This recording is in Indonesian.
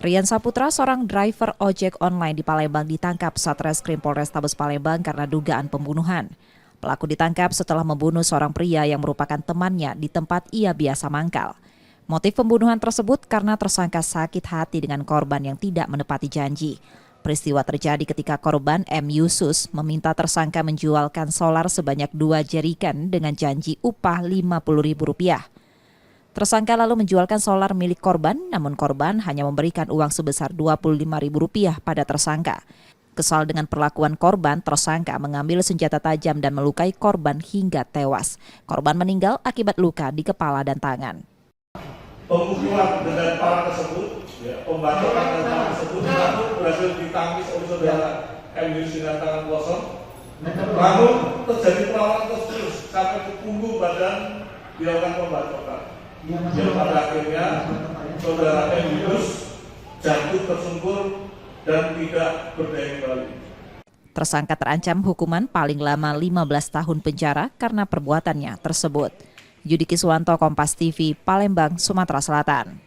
Rian Saputra, seorang driver ojek online di Palembang ditangkap Satreskrim Polrestabes Palembang karena dugaan pembunuhan. Pelaku ditangkap setelah membunuh seorang pria yang merupakan temannya di tempat ia biasa mangkal. Motif pembunuhan tersebut karena tersangka sakit hati dengan korban yang tidak menepati janji. Peristiwa terjadi ketika korban M. Yusus meminta tersangka menjualkan solar sebanyak 2 jerigen dengan janji upah Rp50.000. Tersangka lalu menjualkan solar milik korban, namun korban hanya memberikan uang sebesar Rp25.000 pada tersangka. Kesal dengan perlakuan korban, tersangka mengambil senjata tajam dan melukai korban hingga tewas. Korban meninggal akibat luka di kepala dan tangan. Pemukulan dengan para tersebut, pembacokan dengan para tersebut, namun berhasil ditangkis oleh saudara M. Yusus dengan tangan kosong. Namun terjadi perlawanan terus sampai ke punggung badan dilakukan pembacokan. Yang pada akhirnya saudara M. Yusus jatuh tersungkur dan tidak berdaya kembali. Tersangka terancam hukuman paling lama 15 tahun penjara karena perbuatannya tersebut. Yudi Kiswanto, Kompas TV, Palembang, Sumatera Selatan.